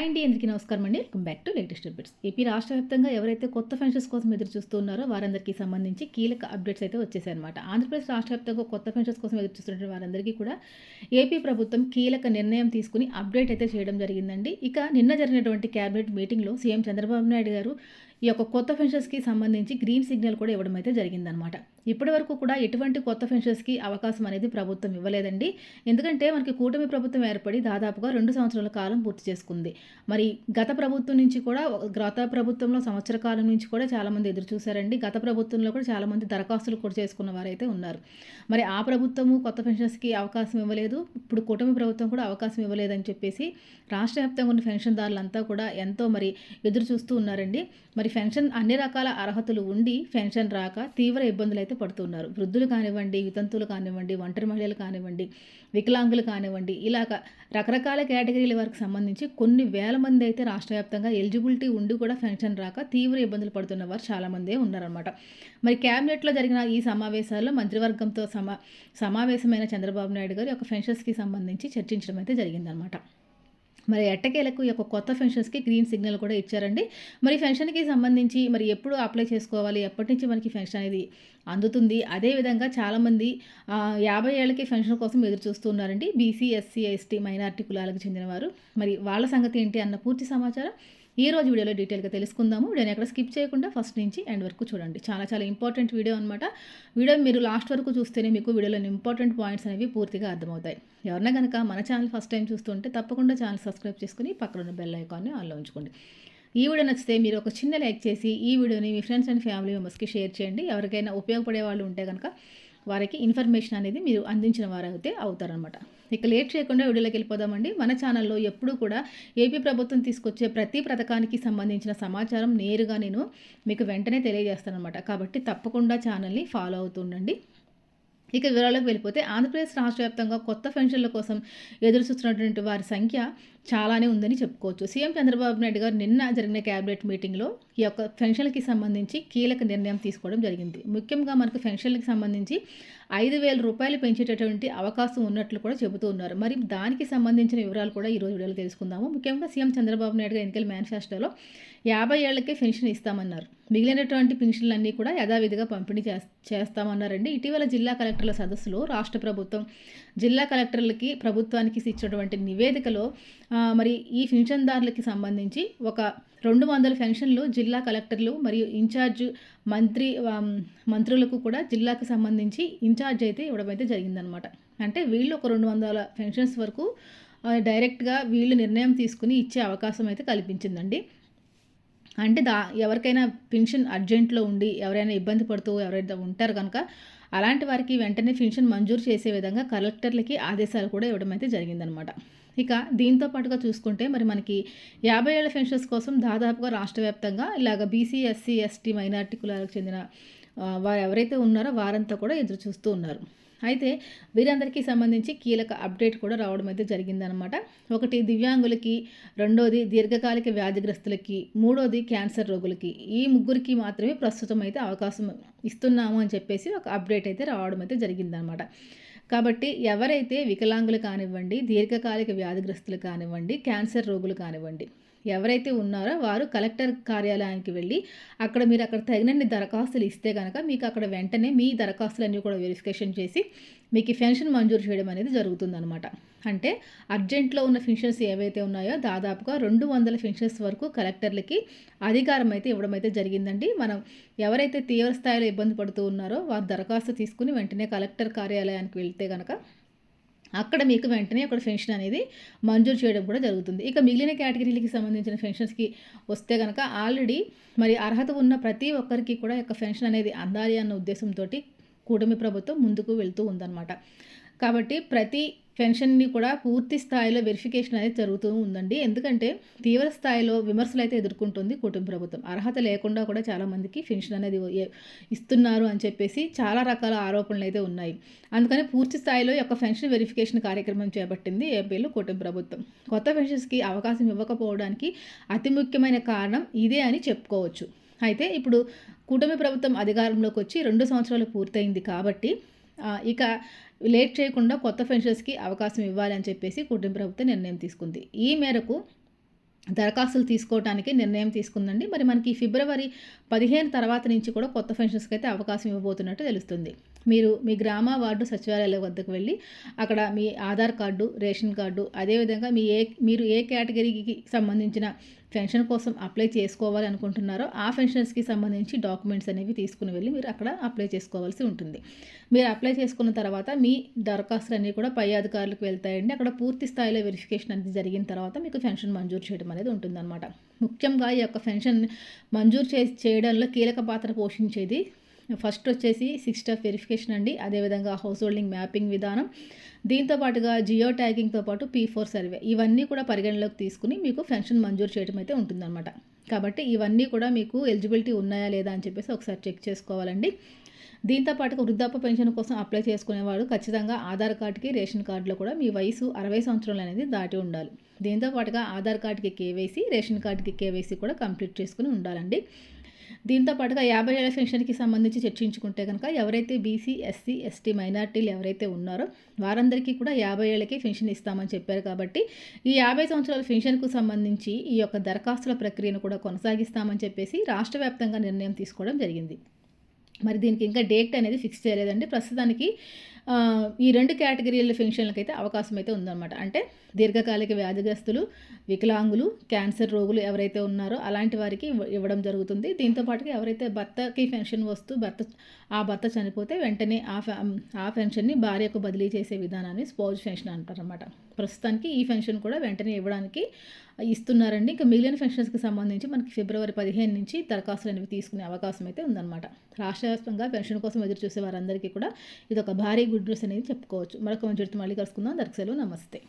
Hi అండి, అందరికీ నమస్కారం అండి. Welcome back to latest updates. AP రాష్ట్ర వ్యాప్తంగా ఎవరైతే కొత్త పెన్షన్స్ కోసం ఎదురు చూస్తూ ఉన్నారో వారందరికీ సంబంధించి కీలక అప్డేట్స్ అయితే వచ్చేసాయన్నమాట. ఆంధ్రప్రదేశ్ రాష్ట్ర వ్యాప్తంగా కొత్త పెన్షన్స్ కోసం ఎదురు చూస్తున్న వారందరికీ కూడా ఏపీ ప్రభుత్వం కీలక నిర్ణయం తీసుకుని అప్డేట్ అయితే చేయడం జరిగిందండి. ఇక నిన్న జరిగినటువంటి క్యాబినెట్ మీటింగ్లో సీఎం చంద్రబాబు నాయుడు గారు ఈ యొక్క కొత్త పెన్షన్స్కి సంబంధించి గ్రీన్ సిగ్నల్ కూడా ఇవ్వడం అయితే జరిగిందనమాట. ఇప్పటి వరకు కూడా ఎటువంటి కొత్త పెన్షన్స్కి అవకాశం అనేది ప్రభుత్వం ఇవ్వలేదండి. ఎందుకంటే మనకి కూటమి ప్రభుత్వం ఏర్పడి దాదాపుగా 2 సంవత్సరాల కాలం పూర్తి చేసుకుంది. మరి గత ప్రభుత్వం నుంచి కూడా గత ప్రభుత్వంలో సంవత్సర కాలం నుంచి కూడా చాలామంది ఎదురు చూశారండి. గత ప్రభుత్వంలో కూడా చాలామంది దరఖాస్తులు కూడా చేసుకున్న వారైతే ఉన్నారు. మరి ఆ ప్రభుత్వము కొత్త పెన్షన్స్కి అవకాశం ఇవ్వలేదు. ఇప్పుడు కూటమి ప్రభుత్వం కూడా అవకాశం ఇవ్వలేదని చెప్పేసి రాష్ట్ర వ్యాప్తంగా ఉన్న పెన్షన్దారులంతా కూడా ఎంతో ఎదురు చూస్తూ ఉన్నారండి. మరి పెన్షన్ అన్ని రకాల అర్హతలు ఉండి పెన్షన్ రాక తీవ్ర ఇబ్బందులు అయితే పడుతున్నారు. వృద్ధులు కానివ్వండి, వితంతువులు కానివ్వండి, ఒంటరి మహిళలు కానివ్వండి, వికలాంగులు కానివ్వండి, ఇలాగ రకరకాల కేటగిరీల వరకు సంబంధించి కొన్ని వేల మంది అయితే రాష్ట్ర వ్యాప్తంగా ఎలిజిబిలిటీ ఉండి కూడా పెన్షన్ రాక తీవ్ర ఇబ్బందులు పడుతున్న వారు చాలామందే ఉన్నారన్నమాట. మరి క్యాబినెట్లో జరిగిన ఈ సమావేశాల్లో మంత్రివర్గంతో సమావేశమైన చంద్రబాబు నాయుడు గారు ఒక పెన్షన్స్కి సంబంధించి చర్చించడం అయితే జరిగిందనమాట. మరి ఎట్టకేలకు ఈ యొక్క కొత్త పెన్షన్స్కి గ్రీన్ సిగ్నల్ కూడా ఇచ్చారండి. మరి పెన్షన్కి సంబంధించి మరి ఎప్పుడు అప్లై చేసుకోవాలి, ఎప్పటి నుంచి మనకి పెన్షన్ అనేది అందుతుంది, అదేవిధంగా చాలామంది 50 ఏళ్ళకి పెన్షన్ కోసం ఎదురు చూస్తున్నారండి. బీసీ, ఎస్సీ, ఎస్టీ, మైనారిటీ కులాలకు చెందినవారు. మరి వాళ్ళ సంగతి ఏంటి అన్న పూర్తి సమాచారం ఈ రోజు వీడియోలో డీటెయిల్గా తెలుసుకుందాము. వీడియోని ఎక్కడ స్కిప్ చేయకుండా ఫస్ట్ నుంచి ఎండ్ వరకు చూడండి. చాలా చాలా ఇంపార్టెంట్ వీడియో అనమాట. వీడియో మీరు లాస్ట్ వరకు చూస్తేనే మీకు వీడియోలోని ఇంపార్టెంట్ పాయింట్స్ అనేవి పూర్తిగా అర్థమవుతాయి. ఎవరైనా కనుక మన ఛానల్ ఫస్ట్ టైం చూస్తుంటే తప్పకుండా ఛానల్ సబ్స్క్రైబ్ చేసుకుని పక్కన ఉన్న బెల్ ఐకాన్ని ఆన్లో ఉంచుకోండి. ఈ వీడియో నచ్చితే మీరు ఒక చిన్న లైక్ చేసి ఈ వీడియోని మీ ఫ్రెండ్స్ అండ్ ఫ్యామిలీ మెంబర్స్కి షేర్ చేయండి. ఎవరికైనా ఉపయోగపడే వాళ్ళు ఉంటే కనుక వారికి ఇన్ఫర్మేషన్ అనేది మీరు అందించిన వారైతే అవుతారనమాట. ఇక లేట్ చేయకుండా వీడియోలోకి వెళ్ళిపోదామండి. మన ఛానల్లో ఎప్పుడూ కూడా ఏపీ ప్రభుత్వం తీసుకొచ్చే ప్రతి పథకానికి సంబంధించిన సమాచారం నేరుగా నేను మీకు వెంటనే తెలియజేస్తానమాట. కాబట్టి తప్పకుండా ఛానల్ని ఫాలో అవుతుండండి. ఇక వివరాలకు వెళ్ళిపోతే ఆంధ్రప్రదేశ్ రాష్ట్ర వ్యాప్తంగా కొత్త పెన్షన్ల కోసం ఎదురు చూస్తున్నటువంటి వారి సంఖ్య చాలానే ఉందని చెప్పుకోవచ్చు. సీఎం చంద్రబాబు నాయుడు గారు నిన్న జరిగిన క్యాబినెట్ మీటింగ్లో ఈ యొక్క పెన్షన్లకి సంబంధించి కీలక నిర్ణయం తీసుకోవడం జరిగింది. ముఖ్యంగా మనకు పెన్షన్లకి సంబంధించి 5,000 రూపాయలు పెంచేటటువంటి అవకాశం ఉన్నట్లు కూడా చెబుతూ ఉన్నారు. మరి దానికి సంబంధించిన వివరాలు కూడా ఈరోజు వీడియోలో తెలుసుకుందాము. ముఖ్యంగా సీఎం చంద్రబాబు నాయుడు గారు ఎన్నికల మేనిఫెస్టోలో 50 ఏళ్లకే పెన్షన్ ఇస్తామన్నారు. మిగిలినటువంటి పెన్షన్లన్నీ కూడా యథావిధిగా పంపిణీ చేస్తామన్నారండి. ఇటీవల జిల్లా కలెక్టర్ల సదస్సులో రాష్ట్ర ప్రభుత్వం జిల్లా కలెక్టర్లకి ప్రభుత్వానికి ఇచ్చినటువంటి నివేదికలో మరి ఈ పెన్షన్దారులకి సంబంధించి ఒక 200 పెన్షన్లు జిల్లా కలెక్టర్లు మరియు ఇన్ఛార్జ్ మంత్రులకు కూడా జిల్లాకు సంబంధించి ఇన్ఛార్జ్ అయితే ఇవ్వడం అయితే జరిగిందనమాట. అంటే వీళ్ళు ఒక 200 పెన్షన్స్ వరకు డైరెక్ట్గా వీళ్ళు నిర్ణయం తీసుకుని ఇచ్చే అవకాశం అయితే కల్పించిందండి. అంటే ఎవరికైనా పెన్షన్ అర్జెంట్లో ఉండి ఎవరైనా ఇబ్బంది పడుతూ ఎవరైనా ఉంటారు కనుక అలాంటి వారికి వెంటనే పెన్షన్ మంజూరు చేసే విధంగా కలెక్టర్లకి ఆదేశాలు కూడా ఇవ్వడం అయితే జరిగిందనమాట. ఇక దీంతో పాటుగా చూసుకుంటే మరి మనకి 50 ఏళ్ల పెన్షన్స్ కోసం దాదాపుగా రాష్ట్ర వ్యాప్తంగా ఇలాగ బీసీ, ఎస్సీ, ఎస్టీ, మైనారిటీ కులాలకు చెందిన వారు ఎవరైతే ఉన్నారో వారంతా కూడా ఎదురు చూస్తూ ఉన్నారు. అయితే వీరందరికీ సంబంధించి కీలక అప్డేట్ కూడా రావడం అయితే జరిగిందనమాట. ఒకటి దివ్యాంగులకి, రెండోది దీర్ఘకాలిక వ్యాధిగ్రస్తులకి, మూడోది క్యాన్సర్ రోగులకి, ఈ ముగ్గురికి మాత్రమే ప్రస్తుతం అయితే అవకాశం ఇస్తున్నాము అని చెప్పేసి ఒక అప్డేట్ అయితే రావడం అయితే జరిగిందనమాట. కాబట్టి ఎవరైతే వికలాంగులు కానివ్వండి, దీర్ఘకాలిక వ్యాధిగ్రస్తులు కానివ్వండి, క్యాన్సర్ రోగులు కానివ్వండి, ఎవరైతే ఉన్నారో వారు కలెక్టర్ కార్యాలయానికి వెళ్ళి అక్కడ తగినన్ని దరఖాస్తులు ఇస్తే కనుక మీకు అక్కడ వెంటనే మీ దరఖాస్తులన్నీ కూడా వెరిఫికేషన్ చేసి మీకు పెన్షన్ మంజూరు చేయడం అనేది జరుగుతుందనమాట. అంటే అర్జెంట్లో ఉన్న పెన్షన్స్ ఏవైతే ఉన్నాయో దాదాపుగా 200 పెన్షన్స్ వరకు కలెక్టర్లకి అధికారం అయితే ఇవ్వడం అయితే జరిగిందండి. మనం ఎవరైతే తీవ్ర స్థాయిలో ఇబ్బంది పడుతూ ఉన్నారో వారు దరఖాస్తు తీసుకుని వెంటనే కలెక్టర్ కార్యాలయానికి వెళ్తే కనుక అక్కడ మీకు వెంటనే ఒక పెన్షన్ అనేది మంజూరు చేయడం కూడా జరుగుతుంది. ఇక మిగిలిన కేటగిరీలకి సంబంధించిన పెన్షన్స్కి వస్తే కనుక ఆల్రెడీ మరి అర్హత ఉన్న ప్రతి ఒక్కరికి కూడా యొక్క పెన్షన్ అనేది అందాలి అన్న ఉద్దేశంతో కూటమి ప్రభుత్వం ముందుకు వెళ్తూ ఉందన్నమాట. కాబట్టి ప్రతి పెన్షన్ని కూడా పూర్తి స్థాయిలో వెరిఫికేషన్ అనేది జరుగుతూ ఉందండి. ఎందుకంటే తీవ్ర స్థాయిలో విమర్శలు అయితే ఎదుర్కొంటుంది కూటమి ప్రభుత్వం. అర్హత లేకుండా కూడా చాలామందికి పెన్షన్ అనేది ఇస్తున్నారు అని చెప్పేసి చాలా రకాల ఆరోపణలు అయితే ఉన్నాయి. అందుకని పూర్తి స్థాయిలో యొక్క పెన్షన్ వెరిఫికేషన్ కార్యక్రమం చేపట్టింది ఏపీలో కూటమి ప్రభుత్వం. కొత్త పెన్షన్స్కి అవకాశం ఇవ్వకపోవడానికి అతి ముఖ్యమైన కారణం ఇదే అని చెప్పుకోవచ్చు. అయితే ఇప్పుడు కూటమి ప్రభుత్వం అధికారంలోకి వచ్చి 2 సంవత్సరాలు పూర్తయింది కాబట్టి ఇక లేట్ చేయకుండా కొత్త పెన్షన్స్కి అవకాశం ఇవ్వాలి అని చెప్పేసి కూటమి ప్రభుత్వం నిర్ణయం తీసుకుంది. ఈ మేరకు దరఖాస్తులు తీసుకోవటానికి నిర్ణయం తీసుకుందండి. మరి మనకి ఫిబ్రవరి 15 తర్వాత నుంచి కూడా కొత్త పెన్షన్స్‌కి అయితే అవకాశం ఇవ్వబోతున్నట్టు తెలుస్తుంది. మీరు మీ గ్రామ, వార్డు సచివాలయాల వద్దకు వెళ్ళి అక్కడ మీ ఆధార్ కార్డు, రేషన్ కార్డు, అదేవిధంగా మీరు ఏ కేటగిరీకి సంబంధించిన పెన్షన్ కోసం అప్లై చేసుకోవాలి అనుకుంటున్నారో ఆ పెన్షన్స్‌కి సంబంధించి డాక్యుమెంట్స్ అనేవి తీసుకుని వెళ్ళి మీరు అక్కడ అప్లై చేసుకోవాల్సి ఉంటుంది. మీరు అప్లై చేసుకున్న తర్వాత మీ దరఖాస్తులన్నీ కూడా పై అధికారులకు వెళ్తాయండి. అక్కడ పూర్తి స్థాయిలో వెరిఫికేషన్ అనేది జరిగిన తర్వాత మీకు పెన్షన్ మంజూరు చేయడం అనేది ఉంటుందన్నమాట. ముఖ్యంగా ఈ యొక్క పెన్షన్ మంజూరు చేయడంలో కీలక పాత్ర పోషించేది ఫస్ట్ వచ్చేసి 6 స్టెప్ వెరిఫికేషన్ అండి. అదేవిధంగా హౌస్ హోల్డింగ్ మ్యాపింగ్ విధానం, దీంతో పాటుగా జియో ట్యాగింగ్తో పాటు P4 సర్వే, ఇవన్నీ కూడా పరిగణలోకి తీసుకుని మీకు పెన్షన్ మంజూరు చేయడం అయితే ఉంటుందన్నమాట. కాబట్టి ఇవన్నీ కూడా మీకు ఎలిజిబిలిటీ ఉన్నాయా లేదా అని చెప్పేసి ఒకసారి చెక్ చేసుకోవాలండి. దీంతో పాటుగా వృద్ధాప్య పెన్షన్ కోసం అప్లై చేసుకునేవాడు ఖచ్చితంగా ఆధార్ కార్డుకి, రేషన్ కార్డులో కూడా మీ వయసు 60 సంవత్సరాలు అనేది దాటి ఉండాలి. దీంతో పాటుగా ఆధార్ కార్డుకి కేవైసీ, రేషన్ కార్డుకి కేవైసీ కూడా కంప్లీట్ చేసుకుని ఉండాలండి. దీంతో పాటుగా 50 ఏళ్ల పెన్షన్‌కి సంబంధించి చర్చించుకుంటే గనక ఎవరైతే బీసీ, ఎస్సీ, ఎస్టీ మైనారిటీలు ఎవరైతే ఉన్నారో వారందరికీ కూడా 50 ఏళ్ళకే పెన్షన్ ఇస్తామని చెప్పారు కాబట్టి ఈ 50 సంవత్సరాల పెన్షన్‌కు సంబంధించి ఈ యొక్క దరఖాస్తుల ప్రక్రియను కూడా కొనసాగిస్తామని చెప్పేసి రాష్ట్ర వ్యాప్తంగా నిర్ణయం తీసుకోవడం జరిగింది. మరి దీనికి ఇంకా డేట్ అనేది ఫిక్స్ చేయలేదండి. ప్రస్తుతానికి ఈ 2 కేటగిరీల పెన్షన్లకైతే అవకాశం అయితే ఉందన్నమాట. అంటే దీర్ఘకాలిక వ్యాధిగ్రస్తులు, వికలాంగులు, క్యాన్సర్ రోగులు ఎవరైతే ఉన్నారో అలాంటి వారికి ఇవ్వడం జరుగుతుంది. దీంతో పాటుగా ఎవరైతే భర్తకి పెన్షన్ వస్తూ భర్త చనిపోతే వెంటనే ఆ పెన్షన్‌ని భార్యకు బదిలీ చేసే విధానాన్ని స్పౌజ్ పెన్షన్ అంటారన్నమాట. ప్రస్తుతానికి ఈ పెన్షన్ కూడా వెంటనే ఇవ్వడానికి ఇస్తున్నారండి. ఇంకా మిగిలిన పెన్షన్స్‌కి సంబంధించి మనకి ఫిబ్రవరి 15 నుంచి దరఖాస్తులు అనేవి తీసుకునే అవకాశం అయితే ఉందన్నమాట. రాష్ట్ర వ్యాప్తంగా పెన్షన్ కోసం ఎదురు చూసే వారందరికీ కూడా ఇదొక భారీ గుడ్ న్యూస్ అనేది చెప్పుకోవచ్చు. మరొక మంచి మళ్ళీ కలుసుకుందాం. దర్శకులు నమస్తే.